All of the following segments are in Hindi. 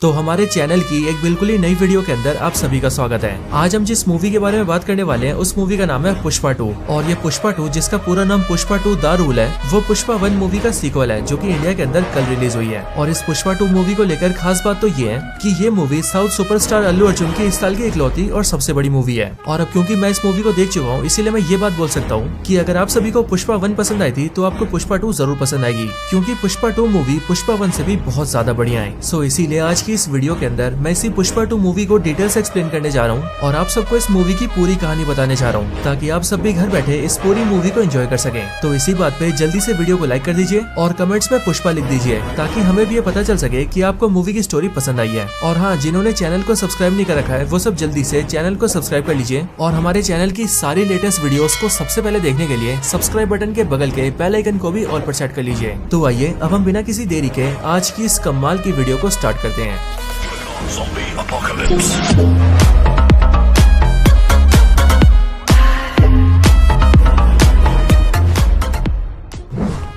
तो हमारे चैनल की एक बिल्कुल ही नई वीडियो के अंदर आप सभी का स्वागत है। आज हम जिस मूवी के बारे में बात करने वाले हैं उस मूवी का नाम है पुष्पा 2 और ये पुष्पा 2 जिसका पूरा नाम पुष्पा 2 द रूल है, वो पुष्पा 1 मूवी का सीक्वल है जो कि इंडिया के अंदर कल रिलीज हुई है। और इस पुष्पा 2 मूवी को लेकर खास बात तो ये है कि ये movie south superstar Allu Arjun की इस साल की इकलौती और सबसे बड़ी मूवी है। और अब क्योंकि मैं इस मूवी को देख चुका हूँ इसीलिए मैं ये बात बोल सकता हूँ कि अगर आप सभी को पुष्पा 1 पसंद आई थी तो आपको पुष्पा 2 जरूर पसंद आएगी, क्योंकि पुष्पा 2 मूवी पुष्पा 1 से भी बहुत ज्यादा बढ़िया है। सो इसीलिए आज की इस वीडियो के अंदर मैं इसी पुष्पा 2 मूवी को डिटेल से एक्सप्लेन करने जा रहा हूँ और आप सबको इस मूवी की पूरी कहानी बताने जा रहा हूँ ताकि आप सब भी घर बैठे इस पूरी मूवी को एंजॉय कर सकें। तो इसी बात पे जल्दी से वीडियो को लाइक कर दीजिए और कमेंट्स में पुष्पा लिख दीजिए ताकि हमें भी ये पता चल सके कि आपको मूवी की स्टोरी पसंद आई है। और हाँ, जिन्होंने चैनल को सब्सक्राइब नहीं कर रखा है वो सब जल्दी से चैनल को सब्सक्राइब कर लीजिए और हमारे चैनल की सारी लेटेस्ट वीडियोस को सबसे पहले देखने के लिए सब्सक्राइब बटन के बगल के बेल आइकन को भी ऑल पर सेट कर लीजिए। तो आइए अब हम बिना किसी देरी के आज की इस कमाल की वीडियो को स्टार्ट करते हैं। Zombie apocalypse.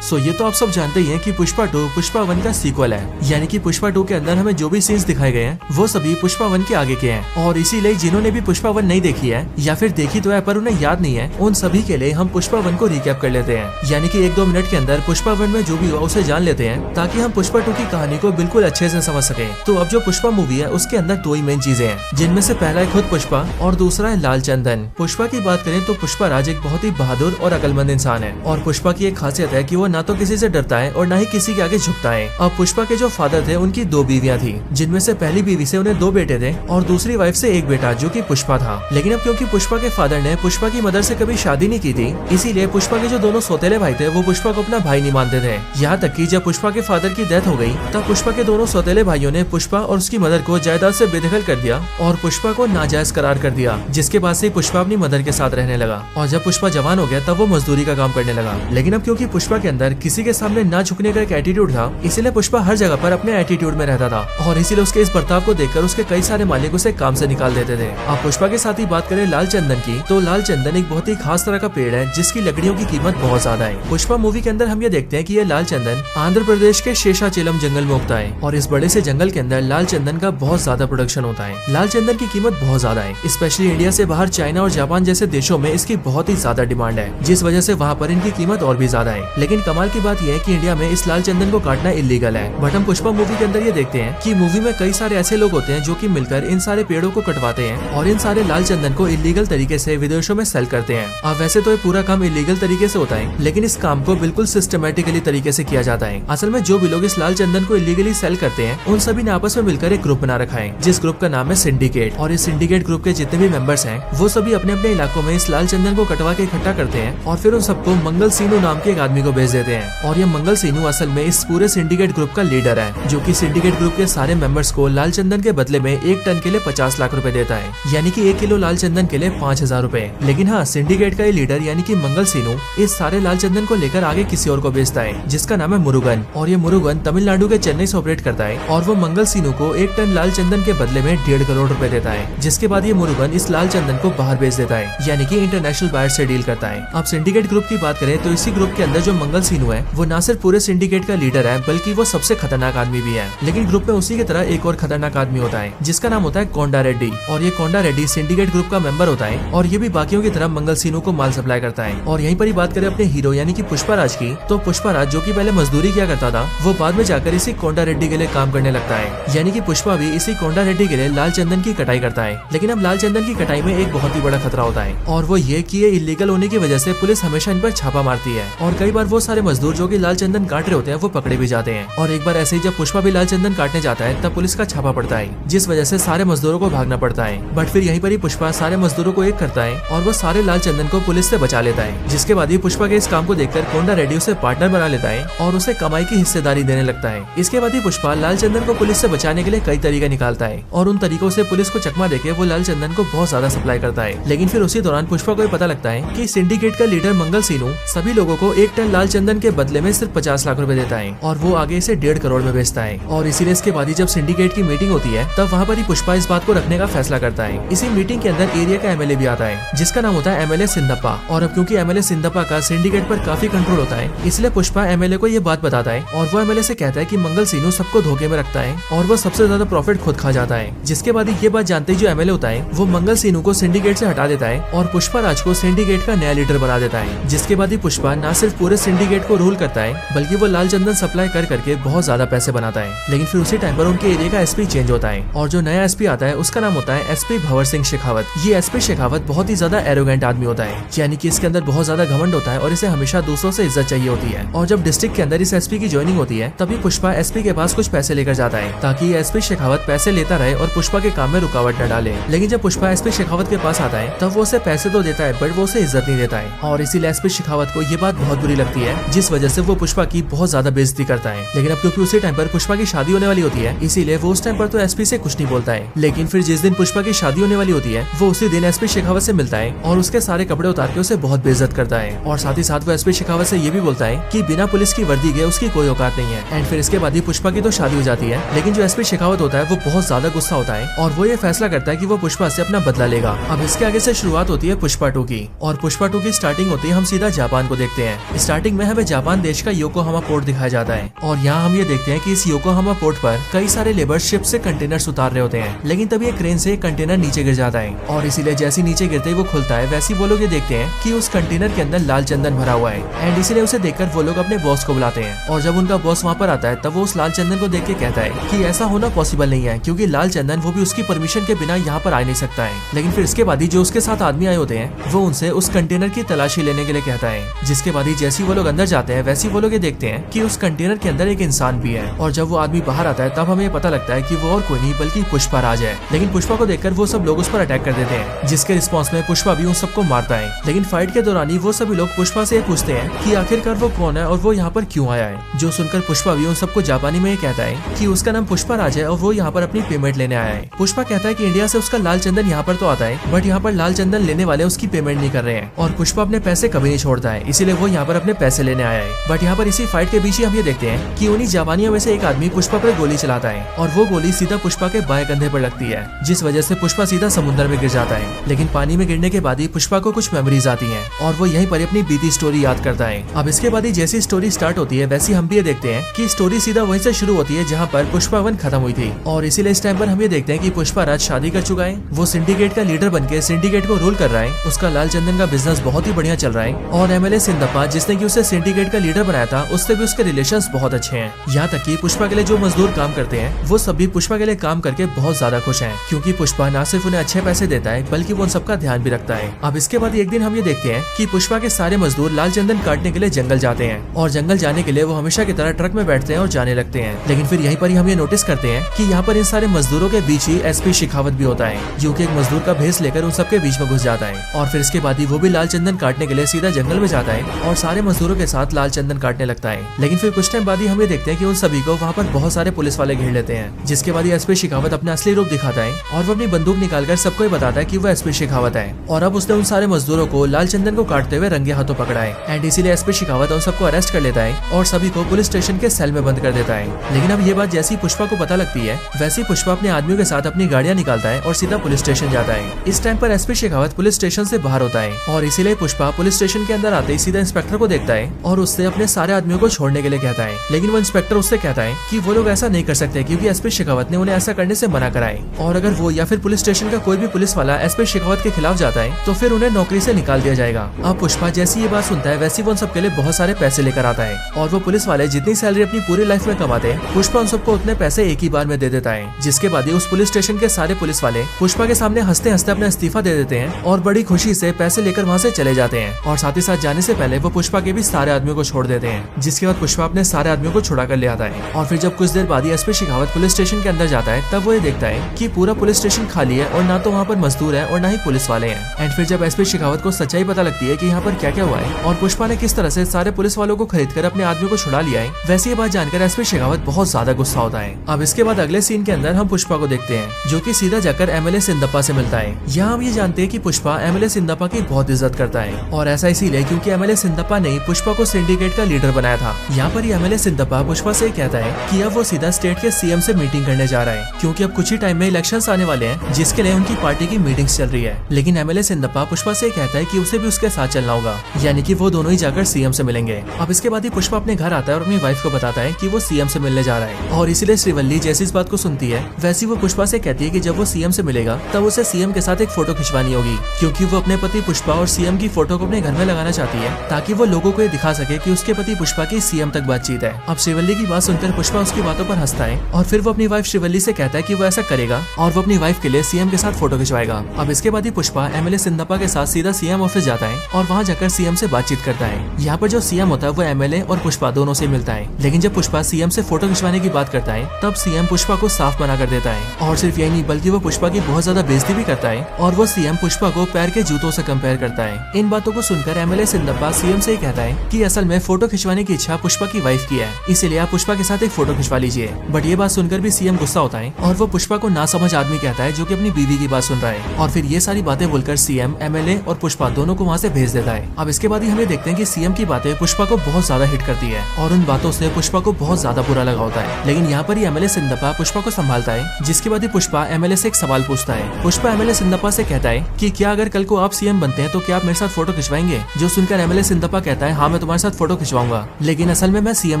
सो ये तो आप सब जानते ही हैं कि पुष्पा 2 पुष्पा 1 का सीक्वल है, यानी कि पुष्पा 2 के अंदर हमें जो भी सीन्स दिखाए गए हैं वो सभी पुष्पा 1 के आगे के हैं। और इसीलिए जिन्होंने भी पुष्पा 1 नहीं देखी है या फिर देखी तो है पर उन्हें याद नहीं है, उन सभी के लिए हम पुष्पा 1 को रिकैप कर लेते हैं, यानी कि 1-2 मिनट के अंदर पुष्पा 1 में जो भी हुआ उसे जान लेते हैं ताकि हम पुष्पा 2 की कहानी को बिल्कुल अच्छे से समझ सके। तो अब जो पुष्पा मूवी है उसके अंदर 2 ही मेन चीजें हैं, जिनमें से पहला है खुद पुष्पा और दूसरा है लाल चंदन। पुष्पा की बात करें तो पुष्पा राज एक बहुत ही बहादुर और अक्लमंद इंसान है और पुष्पा की एक खासियत है कि वो ना तो किसी से डरता है और ना ही किसी के आगे झुकता है। अब पुष्पा के जो फादर थे उनकी 2 बीवियां थी, जिनमें से पहली बीवी से उन्हें 2 बेटे थे और दूसरी वाइफ से 1 बेटा जो कि पुष्पा था। लेकिन अब क्योंकि पुष्पा के फादर ने पुष्पा की मदर से कभी शादी नहीं की थी, इसीलिए पुष्पा के जो दोनों सौतेले भाई थे वो पुष्पा को अपना भाई नहीं मानते थे। यहाँ तक कि जब पुष्पा के फादर की डेथ हो गई तब पुष्पा के दोनों सौतेले भाइयों ने पुष्पा और उसकी मदर को जायदाद से बेदखल कर दिया और पुष्पा को नाजायज करार कर दिया, जिसके बाद से पुष्पा अपनी मदर के साथ रहने लगा। और जब पुष्पा जवान हो गया तब वो मजदूरी का काम करने लगा। लेकिन अब क्योंकि पुष्पा के अंदर किसी के सामने ना झुकने का एक एटीट्यूड था, इसीलिए पुष्पा हर जगह पर अपने एटीट्यूड में रहता था और इसीलिए उसके इस बर्ताव को देखकर उसके कई सारे मालिक उसे काम से निकाल देते थे। अब पुष्पा के साथ ही बात करें लाल चंदन की, तो लाल चंदन एक बहुत ही खास तरह का पेड़ है जिसकी लकड़ियों की कीमत बहुत ज्यादा है। पुष्पा मूवी के अंदर हम ये देखते हैं कि ये लाल चंदन आंध्र प्रदेश के शेषाचलम जंगल में उगता है और इस बड़े से जंगल के अंदर लाल चंदन का बहुत ज्यादा प्रोडक्शन होता है। लाल चंदन की कीमत बहुत ज्यादा है, स्पेशली इंडिया से बाहर चाइना और जापान जैसे देशों में इसकी बहुत ही ज्यादा डिमांड है, जिस वजह से वहाँ पर इनकी कीमत और भी ज्यादा है। लेकिन कमाल की बात यह है कि इंडिया में इस लाल चंदन को काटना इलीगल है। बट हम पुष्पा मूवी के अंदर ये देखते हैं कि मूवी में कई सारे ऐसे लोग होते हैं जो कि मिलकर इन सारे पेड़ों को कटवाते हैं और इन सारे लाल चंदन को इलीगल तरीके से विदेशों में सेल करते हैं। अब वैसे तो ये पूरा काम इलीगल तरीके से होता है, लेकिन इस काम को बिल्कुल सिस्टमेटिकली तरीके से किया जाता है। असल में जो भी लोग इस लाल चंदन को इलीगली सेल करते हैं उन सभी ने आपस में मिलकर एक ग्रुप बना रखा है, जिस ग्रुप का नाम है सिंडिकेट। और इस सिंडिकेट ग्रुप के जितने भी मेंबर्स हैं वो सभी अपने अपने इलाकों में इस लाल चंदन को कटवा के इकट्ठा करते हैं और फिर उन सबको मंगल सीनू नाम के एक आदमी को भेज देते हैं। और ये मंगल सीनू असल में इस पूरे सिंडिकेट ग्रुप का लीडर है, जो कि सिंडिकेट ग्रुप के सारे मेंबर्स को लाल चंदन के बदले में 1 टन के लिए 50 लाख रुपए देता है, यानी कि 1 किलो लाल चंदन के लिए 5000 रुपए। लेकिन हाँ, सिंडिकेट का ये लीडर यानी कि मंगल सीनू इस सारे लाल चंदन को लेकर आगे किसी और को बेचता है, जिसका नाम है मुरुगन। और ये मुरुगन तमिलनाडु के चेन्नई से ऑपरेट करता है और वो मंगल सीनू को 1 टन लाल चंदन के बदले में 1.5 करोड़ रुपए देता है, जिसके बाद ये मुरुगन इस लाल चंदन को बाहर बेच देता है, यानी कि इंटरनेशनल बायर से डील करता है। अब सिंडिकेट ग्रुप की बात करें तो इसी ग्रुप के अंदर जो मंगल सीनू है वो न सिर्फ पूरे सिंडिकेट का लीडर है बल्कि वो सबसे खतरनाक आदमी भी है। लेकिन ग्रुप में उसी की तरह एक और खतरनाक आदमी होता है जिसका नाम होता है कोंडा रेड्डी। और ये कोंडा रेड्डी सिंडिकेट ग्रुप का मेंबर होता है और ये भी बाकियों की तरह मंगल सीनू को माल सप्लाई करता है। और यहीं पर ही बात करें अपने हीरो यानी कि पुष्पा राज की, तो पुष्पा राज जो कि पहले मजदूरी किया करता था वो बाद में जाकर इसी कोंडा रेड्डी के लिए काम करने लगता है, यानी कि पुष्पा भी इसी कोंडा रेड्डी के लिए लाल चंदन की कटाई करता है। लेकिन अब लाल चंदन की कटाई में एक बहुत ही बड़ा खतरा होता है और वो ये कि ये इलीगल होने की वजह से पुलिस हमेशा इन पर छापा मारती है और कई बार वो सारे मजदूर जो कि लाल चंदन काट रहे होते हैं वो पकड़े भी जाते हैं। और एक बार ऐसे ही जब पुष्पा भी लाल चंदन काटने जाता है तब पुलिस का छापा पड़ता है, जिस वजह से सारे मजदूरों को भागना पड़ता है। बट फिर यहीं पर ही पुष्पा सारे मजदूरों को एक करता है और वो सारे लाल चंदन को पुलिस से बचा लेता है, जिसके बाद ये पुष्पा के इस काम को देखकर कोंडा रेड्डी उसे पार्टनर बना लेता है और उसे कमाई की हिस्सेदारी देने लगता है। इसके बाद ही पुष्पा लाल चंदन को पुलिस से बचाने के लिए कई तरीके निकालता है और उन तरीकों से पुलिस को चकमा देके वो लाल चंदन को बहुत ज्यादा सप्लाई करता है। लेकिन फिर उसी दौरान पुष्पा को पता लगता है कि सिंडिकेट का लीडर मंगल सीनू सभी लोगों को 1 टन लाल चंदन चंदन के बदले में सिर्फ 50 लाख रुपए देता है और वो आगे इसे 1.5 करोड़ में बेचता है। और इसीलिए इसके बाद ही जब सिंडिकेट की मीटिंग होती है तब वहाँ पर ही पुष्पा इस बात को रखने का फैसला करता है। इसी मीटिंग के अंदर एरिया का एमएलए भी आता है जिसका नाम होता है एमएलए सिंदप्पा। और अब क्योंकि एमएलए सिंदप्पा का सिंडिकेट पर काफी कंट्रोल होता है इसलिए पुष्पा एमएलए को ये बात बताता है और वो एमएलए से कहता है कि मंगल सीनू सबको धोखे में रखता है और वो सबसे ज्यादा प्रॉफिट खुद खा जाता है। जिसके बाद ये बात जानते ही जो एमएलए होता है वो मंगल सीनू को सिंडिकेट से हटा देता है और पुष्पा राज को सिंडिकेट का नया लीडर बना देता है। जिसके बाद ही पुष्पा न सिर्फ पूरे सिंडिकेट को रूल करता है बल्कि वो लाल चंदन सप्लाई कर करके बहुत ज्यादा पैसे बनाता है। लेकिन फिर उसी टाइम पर उनके एरिया का एसपी चेंज होता है और जो नया एसपी आता है उसका नाम होता है एसपी भंवर सिंह शेखावत। ये एसपी शेखावत बहुत ही ज्यादा एरोगेंट आदमी होता है, यानी कि इसके अंदर बहुत ज्यादा घमंड होता है और इसे हमेशा दूसरों से इज्जत चाहिए होती है। और जब डिस्ट्रिक्ट के अंदर इस एसपी की ज्वाइनिंग होती है तभी पुष्पा एसपी के पास कुछ पैसे लेकर जाता है ताकि एसपी शेखावत पैसे लेता रहे और पुष्पा के काम में रुकावट न डाले। लेकिन जब पुष्पा एसपी शेखावत के पास आता है तब वो उसे पैसे तो देता है बट वो उसे इज्जत नहीं देता है और इसीलिए एसपी शेखावत को ये बात बहुत बुरी लगती है जिस वजह से वो पुष्पा की बहुत ज्यादा बेइज्जती करता है। लेकिन अब क्योंकि उसी टाइम पर पुष्पा की शादी होने वाली होती है इसीलिए वो उस टाइम पर तो एसपी से कुछ नहीं बोलता है। लेकिन फिर जिस दिन पुष्पा की शादी होने वाली होती है वो उसी दिन एसपी शेखावत से मिलता है और उसके सारे कपड़े उतार के उसे बहुत बेइज्जत करता है और साथ ही साथ वो एसपी शेखावत से ये भी बोलता है कि बिना पुलिस की वर्दी के उसकी कोई औकात नहीं है। एंड फिर इसके बाद ही पुष्पा की तो शादी हो जाती है लेकिन जो एसपी शेखावत होता है वो बहुत ज्यादा गुस्सा होता है और वो ये फैसला करता है कि वो पुष्पा से अपना बदला लेगा। अब इसके आगे से शुरुआत होती है पुष्पा 2 की और पुष्पा 2 की स्टार्टिंग होती है हम सीधा जापान को देखते हैं। स्टार्टिंग में हमें जापान देश का योकोहामा पोर्ट दिखाया जाता है और यहाँ हम ये देखते हैं कि इस योकोहामा पोर्ट पर कई सारे लेबर शिप से कंटेनर्स उतार रहे होते हैं। लेकिन तभी एक क्रेन से एक कंटेनर नीचे गिर जाता है और इसीलिए जैसे नीचे गिरते ही वो खुलता है वैसे वो लोग ये देखते हैं कि उस कंटेनर के अंदर लाल चंदन भरा हुआ है एंड इसीलिए उसे देखकर वो लोग अपने बॉस को बुलाते हैं। और जब उनका बॉस वहाँ पर आता है तब वो उस लाल चंदन को देख के कहता है कि ऐसा होना पॉसिबल नहीं है क्योंकि लाल चंदन वो भी उसकी परमिशन के बिना यहाँ पर आ नहीं सकता है। लेकिन फिर इसके बाद ही जो उसके साथ आदमी आए होते हैं वो उनसे उस कंटेनर की तलाशी लेने के लिए कहता है। जिसके बाद ही जैसे वो लोग अंदर जाते हैं वैसे वो लोग ये देखते हैं कि उस कंटेनर के अंदर एक इंसान भी है और जब वो आदमी बाहर आता है तब हमें पता लगता है कि वो और कोई नहीं बल्कि पुष्पा राज है। लेकिन पुष्पा को देखकर वो सब लोग उस पर अटैक कर देते हैं जिसके रिस्पॉन्स में पुष्पा भी उन सबको मारता है। लेकिन फाइट के दौरान ही वो सभी लोग पुष्पा से पूछते हैं कि आखिरकार वो कौन है और वो यहाँ पर क्यों आया है। जो सुनकर पुष्पा भी उन सबको जापानी में कहता है कि उसका नाम पुष्पा राज है और वो यहाँ पर अपनी पेमेंट लेने आया है। पुष्पा कहता है कि इंडिया से उसका लाल चंदन यहाँ पर तो आता है बट यहाँ पर लाल चंदन लेने वाले उसकी पेमेंट नहीं कर रहे हैं और पुष्पा अपने पैसे कभी नहीं छोड़ता है इसीलिए वो यहाँ पर अपने पैसे लेने आया है। बट यहाँ पर इसी फाइट के बीच ही हम ये देखते हैं कि उन्हीं जापानियों में से एक आदमी पुष्पा पर गोली चलाता है और वो गोली सीधा पुष्पा के बाएं कंधे पर लगती है जिस वजह से पुष्पा सीधा समुद्र में गिर जाता है। लेकिन पानी में गिरने के बाद ही पुष्पा को कुछ मेमोरीज आती हैं और वो यहीं पर अपनी बीती स्टोरी याद करता है। अब इसके बाद ही जैसी स्टोरी स्टार्ट होती है वैसे हम भी ये देखते हैं कि स्टोरी सीधा वहीं से शुरू होती है जहाँ पर पुष्पा 1 खत्म हुई थी और इसीलिए इस टाइम पर हम ये देखते हैं कि पुष्पा राज शादी कर चुका है, वो सिंडिकेट का लीडर बनके सिंडिकेट को रूल कर रहा है, उसका लाल चंदन का बिजनेस बहुत ही बढ़िया चल रहा है और एमएलए सिंदप्पा जिसने कि उसे सिंडिकेट का लीडर बनाया था उससे भी उसके रिलेशंस बहुत अच्छे हैं। यहाँ तक कि पुष्पा के लिए जो मजदूर काम करते हैं वो सभी पुष्पा के लिए काम करके बहुत ज्यादा खुश हैं क्योंकि पुष्पा न सिर्फ उन्हें अच्छे पैसे देता है बल्कि वो उन सबका ध्यान भी रखता है। अब इसके बाद एक दिन हम ये देखते हैं कि पुष्पा के सारे मजदूर लाल चंदन काटने के लिए जंगल जाते हैं और जंगल जाने के लिए वो हमेशा की तरह ट्रक में बैठते हैं और जाने लगते हैं। लेकिन फिर यहीं पर ही हम ये नोटिस करते हैं कि यहाँ पर इन सारे मजदूरों के बीच ही एसपी शेखावत भी होता है जो कि एक मजदूर का भेस लेकर उन सबके बीच में घुस जाता है और फिर इसके बाद ही वो भी लाल चंदन काटने के लिए सीधा जंगल में जाता है और सारे मजदूरों के साथ लाल चंदन काटने लगता है। लेकिन फिर कुछ टाइम बाद ही हम ये देखते हैं कि उन सभी को वहाँ पर बहुत सारे पुलिस वाले घेर लेते हैं जिसके बाद एसपी शेखावत अपना असली रूप दिखाता है और वो अपनी बंदूक निकालकर सबको बताता है कि वो एसपी शेखावत है और अब उसने उन सारे मजदूरों को लाल चंदन को काटते हुए रंगे हाथों पकड़ा है एंड इसीलिए एसपी शेखावत उन सबको अरेस्ट कर लेता है और सभी को पुलिस स्टेशन के सेल में बंद कर देता है। लेकिन अब ये बात जैसी पुष्पा को पता लगती है वैसे ही पुष्पा अपने आदमियों के साथ अपनी गाड़ियां निकालता है और सीधा पुलिस स्टेशन जाता है। इस टाइम पर एसपी शेखावत पुलिस स्टेशन से बाहर होता है और इसीलिए पुष्पा पुलिस स्टेशन के अंदर आते ही सीधा इंस्पेक्टर को देखता है और उससे अपने सारे आदमियों को छोड़ने के लिए कहता है। लेकिन वो इंस्पेक्टर उससे कहता है कि वो लोग ऐसा नहीं कर सकते क्योंकि एसपी शेखावत ने उन्हें ऐसा करने से मना करा है और अगर वो या फिर पुलिस स्टेशन का कोई भी पुलिस वाला एसपी शेखावत के खिलाफ जाता है तो फिर उन्हें नौकरी से निकाल दिया जाएगा। अब पुष्पा जैसी ये बात सुनता है वैसे वो उन सबके लिए बहुत सारे पैसे लेकर आता है और वो पुलिस वाले जितनी सैलरी अपनी पूरी लाइफ में कमाते हैं पुष्पा उन सबको उतने पैसे एक ही बार में दे देता है। जिसके बाद ही उस पुलिस स्टेशन के सारे पुलिस वाले पुष्पा के सामने हंसते हंसते अपना इस्तीफा दे देते हैं और बड़ी खुशी से पैसे लेकर वहाँ से चले जाते हैं और साथ ही साथ जाने से पहले वो पुष्पा के भी सारे आदमियों को छोड़ देते हैं। जिसके बाद पुष्पा अपने सारे आदमियों को छुड़ा कर ले आता है और फिर जब कुछ देर बाद ही एसपी शेखावत पुलिस स्टेशन के अंदर जाता है तब वो ये देखता है कि पूरा पुलिस स्टेशन खाली है और ना तो वहाँ पर मजदूर है और ना ही पुलिस वाले हैं। एंड फिर जब एसपी शेखावत को सच्चाई पता लगती है कि यहाँ पर क्या क्या हुआ है और पुष्पा ने किस तरह से सारे पुलिस वालों को खरीद कर अपने आदमियों को छुड़ा लिया है वैसे ये बात जानकर एसपी शेखावत बहुत ज्यादा गुस्सा होता है। अब इसके बाद अगले सीन के अंदर हम पुष्पा को देखते हैं जो कि सीधा जाकर एमएलए सिंदप्पा से मिलता है। यहाँ हम ये जानते हैं कि पुष्पा एमएलए सिंदप्पा की बहुत इज्जत करता है और ऐसा इसीलिए क्योंकि एमएलए सिंदप्पा ने पुष्पा को को सिंडिकेट का लीडर बनाया था। यहाँ पर एमएलए सिंदप्पा पुष्पा से कहता है कि अब वो सीधा स्टेट के सीएम से मीटिंग करने जा रहा है, क्योंकि अब कुछ ही टाइम में इलेक्शंस आने वाले हैं, जिसके लिए उनकी पार्टी की मीटिंग्स चल रही है। लेकिन एमएलए सिंदप्पा पुष्पा से कहता है कि उसे भी उसके साथ चलना होगा, यानी कि वो दोनों ही जाकर सीएम से मिलेंगे। अब इसके बाद ही पुष्पा अपने घर आता है और अपनी वाइफ को बताता है कि वो सीएम से मिलने जा रहा है, और इसीलिए श्रीवल्ली जैसी इस बात को सुनती है वैसी वो पुष्पा से कहती है कि जब वो सीएम से मिलेगा तब उसे सीएम के साथ एक फोटो खिंचवानी होगी, क्योंकि वो अपने पति पुष्पा और सीएम की फोटो को अपने घर में लगाना चाहती है, ताकि वो लोगों को ये दिखा सके कि उसके पति पुष्पा की सीएम तक बातचीत है। अब श्रीवल्ली की बात सुनकर पुष्पा उसकी बातों पर हंसता है और फिर वो अपनी वाइफ श्रीवल्ली से कहता है कि वो ऐसा करेगा और वो अपनी वाइफ के लिए सीएम के साथ फोटो खिंचवाएगा। अब इसके बाद ही पुष्पा एमएलए सिंदप्पा के साथ सीधा सीएम ऑफिस जाता है और वहाँ जाकर सीएम से बातचीत करता है। यहाँ पर जो सीएम होता है वो एमएलए और पुष्पा दोनों से मिलता है, लेकिन जब पुष्पा सीएम से फोटो खिंचवाने की बात करता है तब सीएम पुष्पा को साफ मना कर देता है। और सिर्फ यही नहीं बल्कि वो पुष्पा की बहुत ज्यादा बेइज्जती भी करता है और वो सीएम पुष्पा को पैर के जूतों से कंपेयर करता है। इन बातों को सुनकर एमएलए सिंदप्पा सीएम से कहता है कि असल में फोटो खिंचवाने की इच्छा पुष्पा की वाइफ की है, इसीलिए आप पुष्पा के साथ एक फोटो खिंचवा लीजिए। बट ये बात सुनकर भी सीएम गुस्सा होता है और वो पुष्पा को ना समझ आदमी कहता है जो कि अपनी बीवी की बात सुन रहा है, और फिर ये सारी बातें बोलकर सीएम एमएलए और पुष्पा दोनों को वहाँ से भेज देता है। अब इसके बाद ही हमें देखते हैं कि सीएम की बातें पुष्पा को बहुत ज्यादा हिट करती है और उन बातों से पुष्पा को बहुत ज्यादा बुरा लगा होता है। लेकिन यहाँ पर ही एमएलए सिंदप्पा पुष्पा को संभालता है, जिसके बाद ही पुष्पा एमएलए से एक सवाल पूछता है। पुष्पा एमएलए सिंदप्पा से कहता है कि क्या अगर कल को आप सीएम बनते हैं तो क्या आप मेरे साथ फोटो खिंचवाएंगे? जो सुनकर एमएलए सिंदप्पा कहता है हाँ मैं तुम्हारे साथ फोटो खिंचवाऊंगा, लेकिन असल में मैं सीएम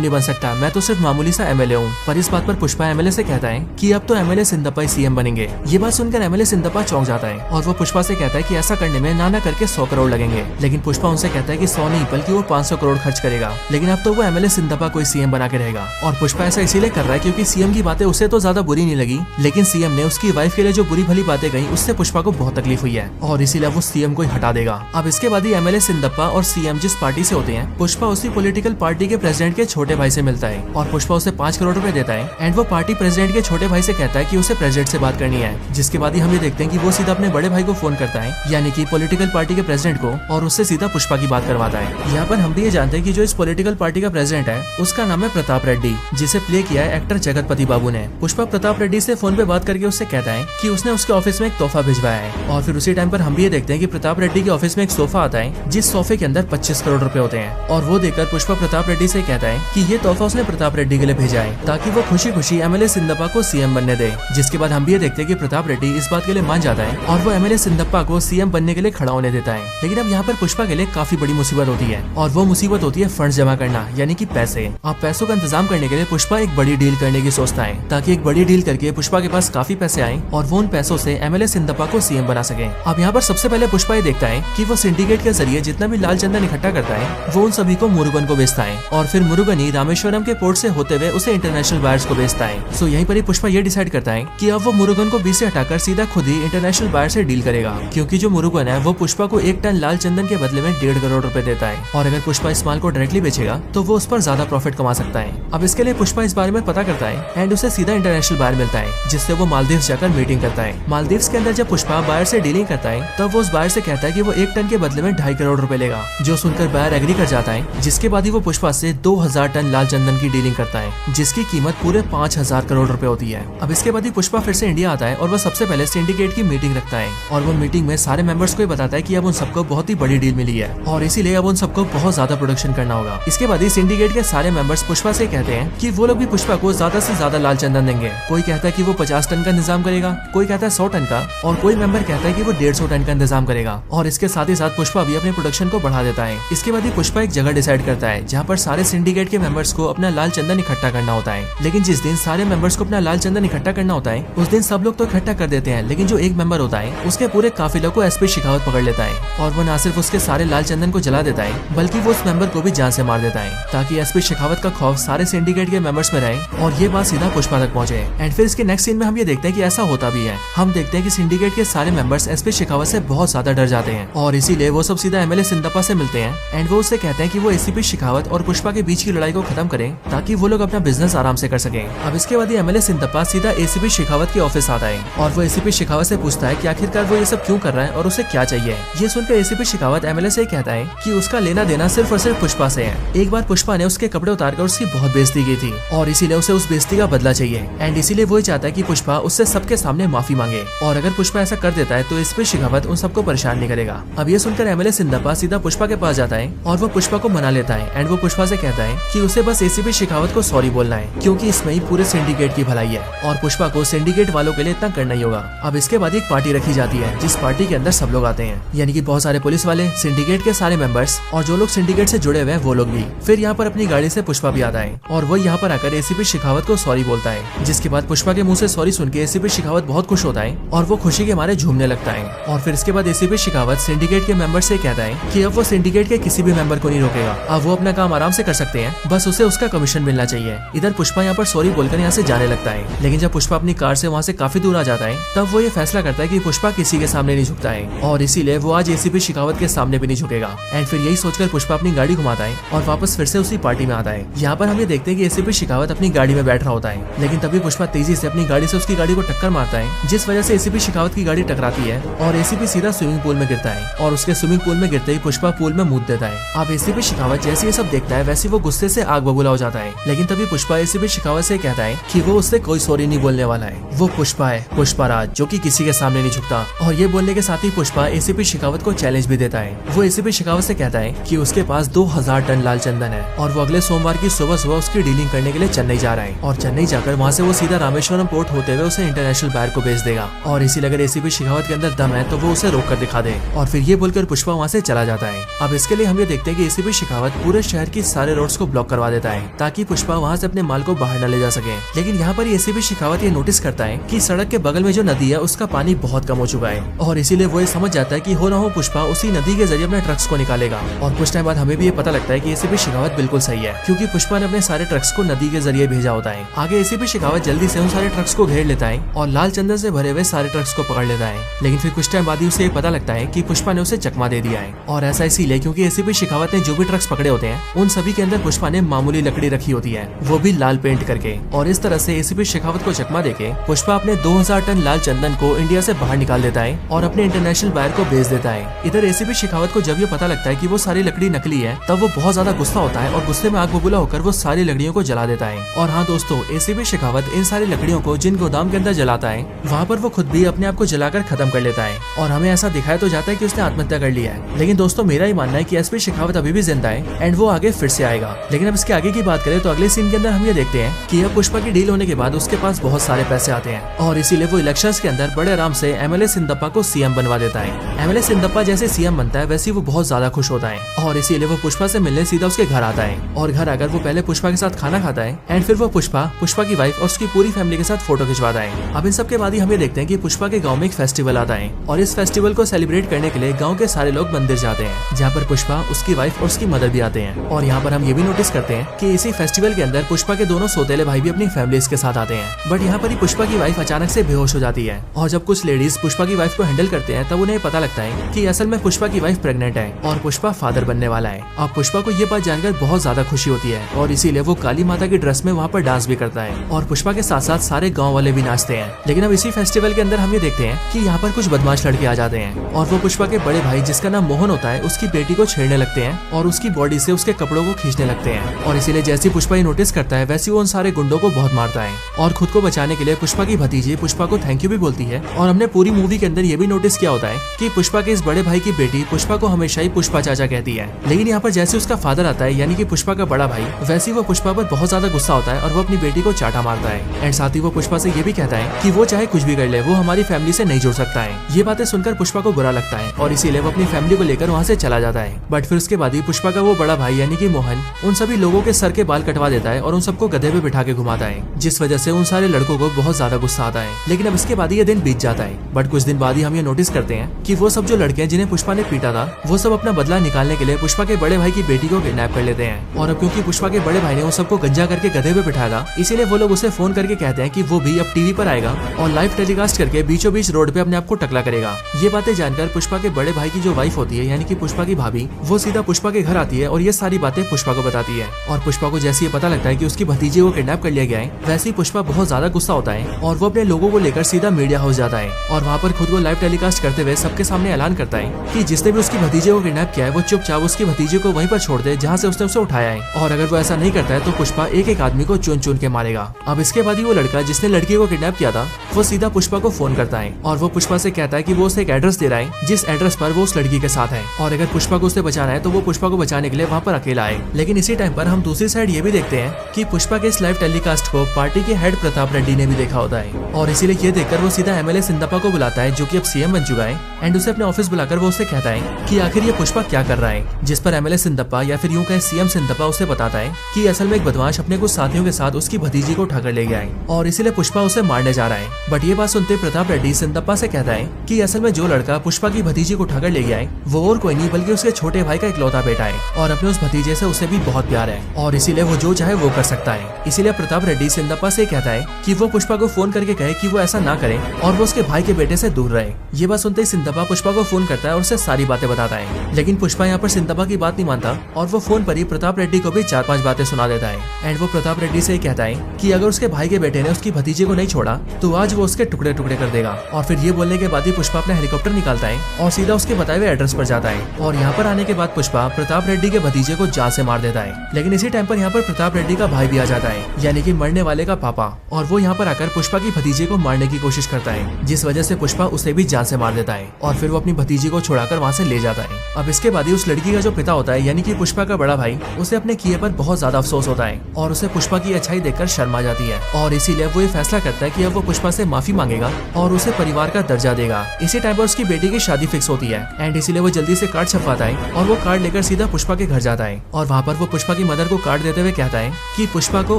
नहीं बन सकता, मैं तो सिर्फ मामूली सा एमएलए हूँ। पर इस बात पर पुष्पा एमएलए से कहता है कि अब तो एमएलए सिंदप्पा ही सीएम बनेंगे। ये बात सुनकर एमएलए सिंदप्पा चौंक जाता है और वो पुष्पा से कहता है कि ऐसा करने में ना करके 100 करोड़ लगेंगे। लेकिन पुष्पा उनसे कहता है कि 100 नहीं बल्कि वो 500 करोड़ खर्च करेगा, लेकिन अब तो वो एमएलए सिंदप्पा को सीएम बना के रहेगा। और पुष्पा ऐसा इसीलिए कर रहा है क्योंकि सीएम की बातें उसे तो ज्यादा बुरी नहीं लगी, लेकिन सीएम ने उसकी वाइफ के लिए जो बुरी भली बातें कही उससे पुष्पा को बहुत तकलीफ हुई है और इसीलिए वो सीएम को ही हटा देगा। अब इसके बाद ही एमएलए सिंदप्पा और सीएम जिस पार्टी से होते हैं, पुष्पा उसी पॉलिटिकल पार्टी के प्रेसिडेंट के छोटे भाई से मिलता है और पुष्पा उसे 5 करोड़ रुपए देता है एंड वो पार्टी प्रेसिडेंट के छोटे भाई से कहता है कि उसे प्रेसिडेंट से बात करनी है। जिसके बाद ही हम ये देखते हैं कि वो सीधा अपने बड़े भाई को फोन करता है, यानी कि पॉलिटिकल पार्टी के प्रेसिडेंट को, और उससे सीधा पुष्पा की बात करवाता है। यहाँ पर हम भी ये जानते हैं कि जो इस पॉलिटिकल पार्टी का प्रेसिडेंट है उसका नाम है प्रताप रेड्डी, जिसे प्ले किया है एक्टर जगतपति बाबू ने। पुष्पा प्रताप रेड्डी से फोन पे बात करके उससे कहता है कि उसने उसके ऑफिस में एक तोहफा भिजवाया है, और फिर उसी टाइम पर हम भी ये देखते हैं कि प्रताप रेड्डी के ऑफिस में एक सोफा आता है जिस सोफे के अंदर 25 करोड़ रुपए होते हैं। और वो देखकर पुष्पा प्रताप रेड्डी से कहता है कि ये तोहफा उसने प्रताप रेड्डी के लिए भेजा है ताकि वो खुशी खुशी एमएलए सिंदप्पा को सीएम बनने दे। जिसके बाद हम भी ये देखते हैं कि प्रताप रेड्डी इस बात के लिए मान जाता है और वो एमएलए सिंदप्पा को सीएम बनने के लिए खड़ा होने देता है। लेकिन अब यहाँ पर पुष्पा के लिए काफी बड़ी मुसीबत होती है और वो मुसीबत होती है फंड जमा करना, यानी कि पैसे। अब पैसों का इंतजाम करने के लिए पुष्पा एक बड़ी डील करने की सोचता है ताकि एक बड़ी डील करके पुष्पा के पास काफी पैसे आए और वो उन पैसों से एमएलए सिंदप्पा को सीएम बना सके। अब यहाँ पर सबसे पहले पुष्पा ये देखता है कि वो सिंडिकेट के जरिए जितना भी लाल चंदन इकट्ठा करता है वो उन सभी को मुरुगन को बेचता है और फिर मुरुगन ही रामेश्वरम के पोर्ट से होते हुए उसे इंटरनेशनल बायर्स को बेचता है। सो यहीं पर ही पुष्पा ये डिसाइड करता है कि अब वो मुरुगन को बीच से हटाकर सीधा खुद ही इंटरनेशनल बायर से डील करेगा, क्योंकि जो मुरुगन है वो पुष्पा को 1 टन लाल चंदन के बदले में 1.5 करोड़ रुपए देता है और अगर पुष्पा इस माल को डायरेक्टली बेचेगा तो वो उस पर ज्यादा प्रॉफिट कमा सकता है। अब इसके लिए पुष्पा इस बारे में पता करता है एंड उसे सीधा इंटरनेशनल बायर मिलता है, जिससे वो मालदीव जाकर मीटिंग करता है। मालदीव के अंदर जब पुष्पा बायर से डीलिंग करता है तब वो उस बायर से कहता है कि वो 1 टन के बदले में 2.5 करोड़ रुपए लेगा, जो सुनकर बायर एग्री कर जाता है। जिसके बाद ही वो पुष्पा से 2000 टन लाल चंदन की डीलिंग करता है, जिसकी कीमत पूरे 5000 करोड़ रुपए होती है। अब इसके बाद ही पुष्पा फिर से इंडिया आता है और वो सबसे पहले सिंडिकेट की मीटिंग रखता है और वो मीटिंग में सारे मेंबर्स को ये बताता है कि अब उन सबको बहुत ही बड़ी डील मिली है और इसीलिए अब उन सबको बहुत ज्यादा प्रोडक्शन करना होगा। इसके बाद ही सिंडिकेट के सारे मेंबर्स पुष्पा से कहते हैं कि वो लोग भी पुष्पा को ज्यादा से ज्यादा लाल चंदन देंगे। कोई कहता है कि वो 50 टन का इंतजाम करेगा, कोई कहता है 100 टन का, और कोई मेंबर कहता है कि वो 150 टन का इंतजाम करेगा। और इसके साथ ही साथ पुष्पा भी अपने प्रोडक्शन को बढ़ा देता है। इसके बाद ही पुष्पा एक जगह डिसाइड करता है जहाँ पर सारे सिंडिकेट के मेंबर्स को अपना लाल चंदन इकट्ठा करना होता है। लेकिन जिस दिन सारे मेंबर्स को अपना लाल चंदन इकट्ठा करना होता है उस दिन सब लोग तो इकट्ठा कर देते हैं, लेकिन जो एक मेंबर होता है उसके पूरे काफिले को एसपी शेखावत पकड़ लेता है और वो न सिर्फ उसके सारे लाल चंदन को जला देता है बल्कि वो उस मेंबर को भी जान से मार देता है ताकि एसपी शेखावत का खौफ सारे सिंडिकेट के मेंबर्स में रहे और ये बात सीधा पुष्पा तक पहुंचे। एंड फिर इसके नेक्स्ट सीन में हम ये देखते हैं कि ऐसा होता भी है। हम देखते हैं कि सिंडिकेट के सारे मेंबर्स एसपी शेखावत से बहुत ज्यादा डर जाते हैं और इसीलिए वो सब सीधा एमएलए सिंदप्पा से मिलते हैं एंड वो उससे कहते हैं कि वो एसीपी शेखावत और पुष्पा के बीच की लड़ाई को खत्म करें ताकि वो लोग अपना बिजनेस आराम से कर सकें। अब इसके बाद एमएलए सिंदप्पा सीधा एसीपी शेखावत के ऑफिस आता है और वो एसीपी शेखावत से पूछता है कि आखिरकार वो ये सब क्यों कर रहा है और उसे क्या चाहिए। ये सुनकर एसीपी शेखावत एमएलए से कहता है कि उसका लेना देना सिर्फ और सिर्फ पुष्पा से है। एक बार पुष्पा ने उसके कपड़े उतारकर उसकी बहुत बेइज्जती की थी और इसीलिए उसे उस बेइज्जती का बदला चाहिए एंड इसीलिए वो चाहता है कि पुष्पा उससे सबके सामने माफी मांगे और अगर पुष्पा ऐसा कर देता है तो एसीपी शेखावत उन सबको परेशान नहीं करेगा। अब ये सुनकर एमएलए सिंदप्पा सीधा पुष्पा के पास जाता है और वो पुष्पा पुष्पा को मना लेता है एंड वो पुष्पा से कहता है कि उसे बस एसीपी शेखावत को सॉरी बोलना है, क्योंकि इसमें ही पूरे सिंडिकेट की भलाई है और पुष्पा को सिंडिकेट वालों के लिए इतना करना ही होगा। अब इसके बाद एक पार्टी रखी जाती है जिस पार्टी के अंदर सब लोग आते हैं, यानी कि बहुत सारे पुलिस वाले, सिंडिकेट के सारे मेंबर्स और जो लोग सिंडिकेट से जुड़े हुए हैं वो लोग भी। फिर यहाँ पर अपनी गाड़ी से पुष्पा भी आता है और वो यहाँ पर आकर एसीपी शेखावत को सॉरी बोलता है, जिसके बाद पुष्पा के मुंह से सॉरी सुन के एसीपी शेखावत बहुत खुश होता है और वो खुशी के मारे झूमने लगता है। और फिर इसके बाद एसीपी शेखावत सिंडिकेट के मेंबर से कहता है कि अब वो सिंडिकेट के किसी भी मेंबर को नहीं रोकेगा, अब वो अपना काम आराम से कर सकते हैं, बस उसे उसका कमीशन मिलना चाहिए। इधर पुष्पा यहाँ पर सॉरी बोलकर यहाँ से जाने लगता है, लेकिन जब पुष्पा अपनी कार से वहाँ से काफी दूर आ जाता है तब वो ये फैसला करता है कि पुष्पा किसी के सामने नहीं झुकता है और इसीलिए वो आज एसीपी शेखावत के सामने भी नहीं झुकेगा। एंड फिर यही सोचकर पुष्पा अपनी गाड़ी घुमाता है और वापस फिर से उसी पार्टी में आता है। यहाँ पर हम ये देखते हैं कि एसीपी शेखावत अपनी गाड़ी में बैठ रहा होता है, लेकिन तभी पुष्पा तेजी से अपनी गाड़ी से उसकी गाड़ी को टक्कर मारता है, जिस वजह से एसीपी शेखावत की गाड़ी टकराती है और एसीपी सीधा स्विमिंग पूल में गिरता है और उसके स्विमिंग पूल में गिरते ही पुष्पा पूल में मूद देता है। अब एसीपी शेखावत जैसे ये सब देखता है वैसे वो गुस्से से आग बबूला हो जाता है, लेकिन तभी पुष्पा एसीपी शेखावत से कहता है कि वो उससे कोई सॉरी नहीं बोलने वाला है। वो पुष्पा है, पुष्पा राज, जो कि किसी के सामने नहीं झुकता। और ये बोलने के साथ ही पुष्पा एसीपी शेखावत को चैलेंज भी देता है। वो एसीपी शेखावत से कहता है कि उसके पास 2000 टन लाल चंदन है और वो अगले सोमवार की सुबह सुबह उसकी डीलिंग करने के लिए चेन्नई जा रहा है और चेन्नई जाकर वहाँ से वो सीधा रामेश्वरम पोर्ट होते हुए उसे इंटरनेशनल बायर को भेज देगा और इसीलिए अगर एसीपी शेखावत के अंदर दम है तो वो उसे रोक कर दिखा दे। और फिर ये बोलकर पुष्पा वहाँ से चला जाता है। अब इसके लिए हम ये देखते हैं कि एसीपी शेखावत पूरे शहर की सारे रोड्स को ब्लॉक करवा देता है ताकि पुष्पा वहाँ से अपने माल को बाहर न ले जा सके। लेकिन यहाँ पर एसीपी शेखावत ये नोटिस करता है कि सड़क के बगल में जो नदी है उसका पानी बहुत कम हो चुका है और इसीलिए वो ये समझ जाता है कि हो ना हो पुष्पा उसी नदी के जरिए अपने ट्रक्स को निकालेगा। और कुछ टाइम बाद हमें भी ये पता लगता है कि एसीपी शेखावत बिल्कुल सही है, क्योंकि पुष्पा ने अपने सारे ट्रक्स को नदी के जरिए भेजा होता है। आगे एसीपी शेखावत जल्दी से उन सारे ट्रक्स को घेर लेता है और लाल चंदन से भरे हुए सारे ट्रक्स को पकड़ लेता है। लेकिन फिर कुछ टाइम बाद ही उसे पता लगता है कि पुष्पा ने उसे चकमा दे दिया है और ऐसा इसीलिए क्योंकि एसीपी शेखावत ने जो भी ट्रक्स पकड़े होते हैं उन सभी के अंदर पुष्पा ने मामूली लकड़ी रखी होती है, वो भी लाल पेंट करके। और इस तरह से एसीपी शेखावत को चकमा देके पुष्पा अपने 2000 टन लाल चंदन को इंडिया से बाहर निकाल देता है और अपने इंटरनेशनल बायर को भेज देता है। इधर एसीपी शेखावत को जब ये पता लगता है कि वो सारी लकड़ी नकली है तब वो बहुत ज्यादा गुस्सा होता है और गुस्से में आग बबूला होकर वो सारी लकड़ियों को जला देता है। और हाँ दोस्तों, एसीपी शेखावत इन सारी लकड़ियों को जिन गोदाम के अंदर जलाता है वहाँ पर वो खुद भी अपने आप को जलाकर खत्म कर लेता है और हमें ऐसा दिखाया तो जाता है कि उसने आत्महत्या कर लिया है। लेकिन दोस्तों मेरा ही मानना है कि एसपी शेखावत अभी भी जिंदा है एंड वो आगे फिर से आएगा। लेकिन अब इसके आगे की बात करें तो अगले सीन के अंदर हम ये देखते हैं कि अब पुष्पा की डील होने के बाद उसके पास बहुत सारे पैसे आते हैं और इसीलिए वो इलेक्शंस के अंदर बड़े आराम से एमएलए सिंदप्पा को सीएम बनवा देता है। एमएलए सिंदप्पा जैसे सीएम बनता है वैसे वो बहुत ज्यादा खुश होता है और इसीलिए वो पुष्पा से मिलने सीधा उसके घर आता है और घर आकर वो पहले पुष्पा के साथ खाना खाता है एंड फिर वो पुष्पा की वाइफ और उसकी पूरी फैमिली के साथ फोटो खिंचवाता है। अब इन सब के बाद ही हम ये देखते हैं कि पुष्पा के गाँव में एक फेस्टिवल आता है और इस फेस्टिवल को सेलिब्रेट करने के लिए गाँव के सारे लोग मंदिर जाते हैं, जहाँ पर पुष्पा, उसकी वाइफ और उसकी मदर भी आते हैं। और यहाँ पर हम ये भी नोटिस करते हैं कि इसी फेस्टिवल के अंदर पुष्पा के दोनों सौतेले भाई भी अपनी फैमिलीज के साथ आते हैं। बट यहाँ पर ही पुष्पा की वाइफ अचानक से बेहोश हो जाती है और जब कुछ लेडीज पुष्पा की वाइफ को हैंडल करते हैं तब उन्हें पता लगता है कि असल में पुष्पा की वाइफ प्रेग्नेंट है और पुष्पा फादर बनने वाला है। अब पुष्पा को ये बात जानकर बहुत ज्यादा खुशी होती है और इसीलिए वो काली माता की ड्रेस में वहाँ पर डांस भी करता है और पुष्पा के साथ साथ सारे गाँव वाले भी नाचते हैं। लेकिन अब इसी फेस्टिवल के अंदर हम ये देखते हैं कि यहाँ पर कुछ बदमाश लड़के आ जाते हैं और वो पुष्पा के बड़े भाई, जिसका नाम मोहन होता है, उसकी बेटी को छेड़ने लगते हैं और उसकी बॉडी से उसके कपड़ों को खींचने लगते हैं। और इसीलिए जैसे पुष्पा ये नोटिस करता है वैसे वो उन सारे गुंडों को बहुत मारता है और खुद को बचाने के लिए पुष्पा की भतीजी पुष्पा को थैंक यू भी बोलती है। और हमने पूरी मूवी के अंदर ये भी नोटिस किया होता है कि पुष्पा के इस बड़े भाई की बेटी पुष्पा को हमेशा ही पुष्पा चाचा कहती है। लेकिन यहाँ पर जैसे उसका फादर आता है यानी कि पुष्पा का बड़ा भाई, वैसे वो पुष्पा पर बहुत ज्यादा गुस्सा होता है और वो अपनी बेटी को चाटा मारता है एंड साथ ही वो पुष्पा से ये भी कहता है कि वो चाहे कुछ भी कर ले वो हमारी फैमिली से नहीं जुड़ सकता है। ये बातें सुनकर पुष्पा को बुरा लगता है और इसीलिए वो अपनी फैमिली को लेकर वहाँ से चला जाता है। बट फिर उसके बाद ही पुष्पा का वो बड़ा भाई यानी कि मोहन उन सभी लोगों के सर के बाल कटवा देता है और उन सबको गधे पे बिठा के घुमाता है, जिस वजह से उन सारे लड़कों को बहुत ज्यादा गुस्सा आता है। लेकिन अब इसके बाद ये दिन बीत जाता है। बट कुछ दिन बाद ही हम ये नोटिस करते हैं कि वो सब जो लड़के हैं जिन्हें पुष्पा ने पीटा था वो सब अपना बदला निकालने के लिए पुष्पा के बड़े भाई की बेटी को किडनैप कर लेते हैं। और अब क्योंकि पुष्पा के बड़े भाई ने उन सबको गंजा करके गधे पे बिठाया था, इसीलिए वो लोग उसे फोन करके कहते हैं कि वो भी अब टीवी पर आएगा और लाइव टेलीकास्ट करके बीचों बीच रोड पे अपने आप को टकला करेगा। ये बातें जानकर पुष्पा के बड़े भाई की जो वाइफ होती है यानी कि पुष्पा की भाभी, वो सीधा पुष्पा के घर आती है और ये सारी बातें पुष्पा को बताती है। और पुष्पा को जैसे ये पता लगता है कि उसकी भतीजी को किडनैप कर लिया गया है, वैसे ही पुष्पा बहुत ज्यादा गुस्सा होता है और वो अपने लोगों को लेकर सीधा मीडिया हाउस जाता है और वहाँ पर खुद को लाइव टेलीकास्ट करते हुए सबके सामने ऐलान करता है कि जिसने भी उसकी भतीजे को किडनैप किया है वो चुपचाप उसकी भतीजे को वहीं पर छोड़ दे जहाँ से उसने उसे उठाया है, और अगर वो ऐसा नहीं करता है तो पुष्पा एक एक आदमी को चुन चुन के मारेगा। अब इसके बाद ही वो लड़का जिसने लड़की को किडनैप किया था वो सीधा पुष्पा को फोन करता है और वो पुष्पा से कहता है कि वो उसे एक एड्रेस दे रहा है जिस एड्रेस पर वो उस लड़की के साथ है और अगर पुष्पा को उसे बचाना है तो वो पुष्पा को बचाने के लिए वहाँ पर अकेला आए। लेकिन इसी टाइम पर हम दूसरी साइड ये भी देखते हैं कि पुष्पा के इस लाइव टेलीकास्ट को पार्टी के हेड प्रताप रेड्डी ने भी देखा होता है और इसीलिए ये देखकर वो सीधा एमएलए सिंदप्पा को बुलाता है जो कि अब सीएम बन चुका है एंड उसे अपने ऑफिस बुलाकर वो उससे कहता है कि आखिर ये पुष्पा क्या कर रहा है। जिस पर एमएलए सिंदप्पा या फिर यूं कहे सीएम सिंदप्पा उसे बताता है कि असल में एक बदमाश अपने कुछ साथियों के साथ उसकी भतीजी को उठाकर ले गया है और इसीलिए पुष्पा उसे मारने जा रहा है। बट ये बात सुनते प्रताप रेड्डी सिंदप्पा से कहता है कि असल में जो लड़का पुष्पा की भतीजी को उठाकर ले गया है वो और कोई नहीं बल्कि उसके छोटे भाई का इकलौता बेटा है और अपने उस भतीजे से उसे भी बहुत प्यार है और इसीलिए वो जो चाहे वो कर सकता है। इसीलिए प्रताप रेड्डी सिंदप्पा से कहता है कि वो पुष्पा को फोन करके कहे कि वो ऐसा ना करे और वो उसके भाई के बेटे से दूर रहे। ये बात सुनते ही सिंदप्पा पुष्पा को फोन करता है और उसे सारी बातें बताता है। लेकिन पुष्पा यहाँ पर सिंदप्पा की बात नहीं मानता और वो फोन पर ही प्रताप रेड्डी को भी 4-5 बातें सुना देता है एंड वो प्रताप रेड्डी से कहता है कि अगर उसके भाई के बेटे ने उसकी भतीजे को नहीं छोड़ा तो आज वो उसके टुकड़े टुकड़े कर देगा। और फिर ये बोलने के बाद ही पुष्पा अपना हेलीकॉप्टर निकालता है और सीधा उसके बताए हुए एड्रेस पर जाता है और यहाँ पर आने के बाद पुष्पा प्रताप रेड्डी के भतीजे को जान से मार देता है। लेकिन इसी टाइम पर यहाँ पर प्रताप रेड्डी का भाई भी आ जाता है यानी कि मरने वाले का पापा और वो यहाँ पर आकर पुष्पा की भतीजे को मारने की कोशिश करता है जिस वजह से पुष्पा उसे भी जान से मार देता है और फिर वो अपनी भतीजी को छुड़ाकर वहाँ से ले जाता है। अब इसके बाद ही उस लड़की का जो पिता होता है यानी कि पुष्पा का बड़ा भाई उसे अपने किए पर बहुत ज्यादा अफसोस होता है और उसे पुष्पा की अच्छाई देखकर शर्म आ जाती है और इसीलिए वो ये फैसला करता है कि अब वो पुष्पा से माफी मांगेगा और उसे परिवार का दर्जा देगा। इसी टाइम पर उसकी बेटी की शादी फिक्स होती है एंड इसीलिए वो जल्दी से कार्ड छपवाता है और वो कार्ड लेकर सीधा पुष्पा के घर जाता है और वहाँ पर वो पुष्पा की मदर को कार्ड देते हुए कहता है कि पुष्पा को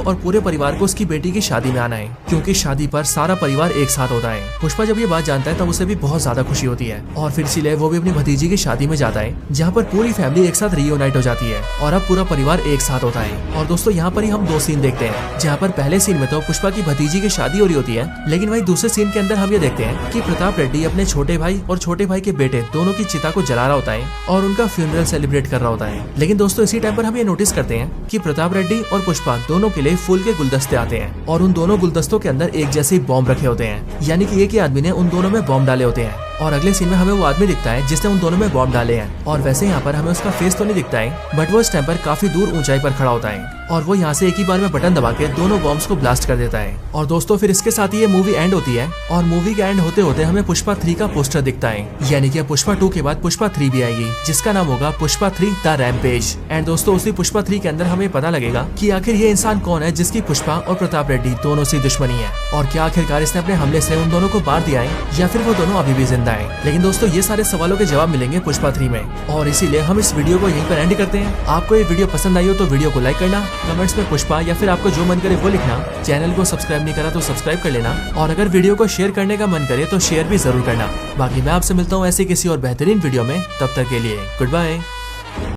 और पूरे परिवार को उसकी बेटी की शादी में आना है क्योंकि शादी पर सारा परिवार एक साथ होता है। पुष्पा जब ये बात जानता है तब उसे भी बहुत ज्यादा खुशी होती है और फिर इसीलिए वो भी अपनी भतीजी की शादी में जाता है जहाँ पर पूरी फैमिली एक साथ रीयूनाइट हो जाती है और अब पूरा परिवार एक साथ होता है। और दोस्तों यहाँ पर ही हम 2 सीन देखते हैं जहाँ पर पहले सीन में तो पुष्पा की भतीजी की शादी हो रही होती है लेकिन वही दूसरे सीन के अंदर हम ये देखते हैं कि प्रताप रेड्डी अपने छोटे भाई और छोटे भाई के बेटे दोनों की चिता को जला रहा होता है और उनका फ्यूनरल सेलिब्रेट कर रहा होता है। लेकिन दोस्तों इसी टाइम पर हम ये नोटिस करते हैं कि प्रताप रेड्डी और पुष्पा दोनों के लिए फूल के गुलदस्ते आते हैं और उन दोनों गुलदस्तों के अंदर एक जैसे बॉम्ब रखे होते हैं यानी कि एक ही आदमी ने उन दोनों में बॉम्ब डाले होते हैं। और अगले सीन में हमें वो आदमी दिखता है जिसने उन दोनों में बॉम्ब डाले हैं और वैसे यहाँ पर हमें उसका फेस तो नहीं दिखता है बट वो इस टाइम पर काफी दूर ऊंचाई पर खड़ा होता है और वो यहाँ से एक ही बार में बटन दबा के दोनों बॉम्ब्स को ब्लास्ट कर देता है। और दोस्तों फिर इसके साथ ही ये मूवी एंड होती है और मूवी के एंड होते होते हमें पुष्पा 3 का पोस्टर दिखता है यानी कि पुष्पा 2 के बाद पुष्पा 3 भी आएगी जिसका नाम होगा पुष्पा 3 द रैम्पेज। एंड दोस्तों उसी पुष्पा 3 के अंदर हमें पता लगेगा कि आखिर ये इंसान कौन है जिसकी पुष्पा और प्रताप रेड्डी दोनों से दुश्मनी है और क्या आखिरकार इसने अपने हमले से उन दोनों को मार दिया है या फिर वो दोनों अभी भी जिंदा है। लेकिन दोस्तों ये सारे सवालों के जवाब मिलेंगे पुष्पा 3 में और इसीलिए हम इस वीडियो को यहीं पर एंड करते हैं। आपको ये वीडियो पसंद आई हो तो वीडियो को लाइक करना, कमेंट्स में पुष्पा या फिर आपको जो मन करे वो लिखना, चैनल को सब्सक्राइब नहीं करा तो सब्सक्राइब कर लेना और अगर वीडियो को शेयर करने का मन करे तो शेयर भी जरूर करना। बाकी मैं आपसे मिलता हूँ ऐसे किसी और बेहतरीन वीडियो में, तब तक के लिए गुड बाय।